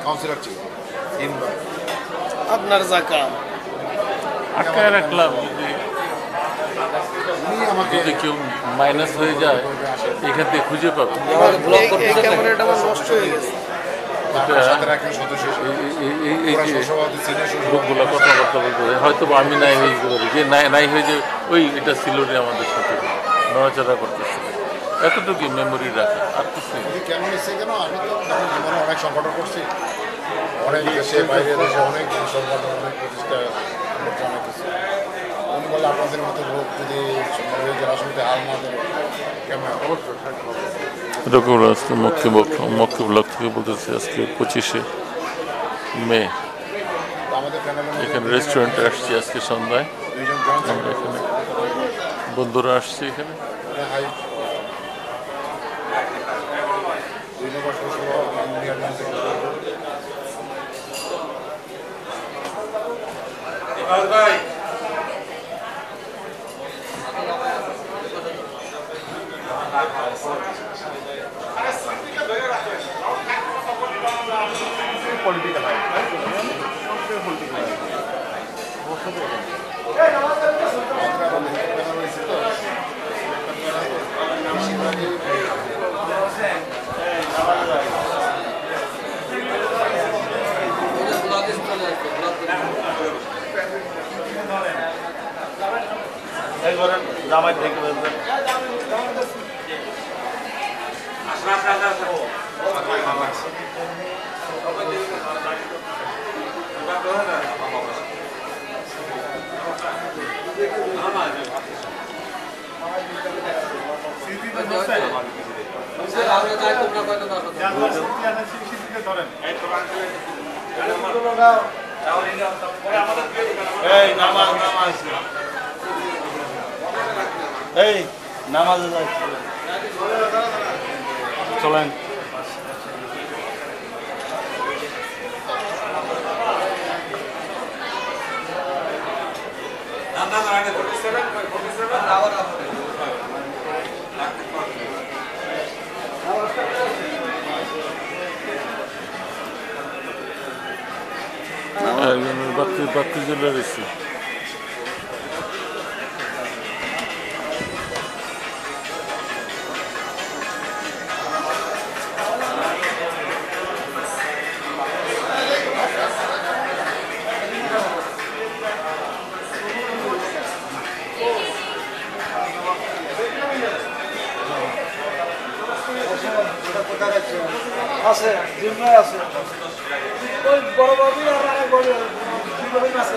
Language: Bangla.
কাউন্সিলর ছিল তিনবার। আপনার জাকা আটকায় রাখলাম যদি কেউ মাইনাস হয়ে যায় এখান থেকে খুঁজে পাবে। এই ক্যামেরাটা আমার নষ্ট হয়ে গেছে। এই যে লোকগুলো কথাবার্তা বলতে হয়তো আমি নাই হয়ে যেতে পারি, যে নাই হয়ে যে ওই এটা ছিল রে আমাদের সাথে নড়াচড়া করতেছিল, এতটুকু মেমোরি রাখা আর কিছু কেন এসে কেন আমি তো জীবনে অনেক সংগঠন করছি, অনেক দেশে বাইরে দেশে অনেক সংগঠন অনেক প্রতিষ্ঠা অনেক কিছু। উনি বলে আপনাদের মতো লোক যদি রাজনীতি হার না দেবে কেমন এরকম আজকে মক্কি ব্লক থেকে বলতেছি আজকে 25শে মে এখানে রেস্টুরেন্টে আসছি আজকে সন্ধ্যায়। আমরা এখানে বন্ধুরা আসছি এখানে। জামাই থেকে বলবেন এই নামাজে যাচ্ছি চলেন। বাতি জ্বলে রয়েছে। আছে জিম্মায় আছে ওই বড় বাবু আর আরেক বড় দুই বাবু আছে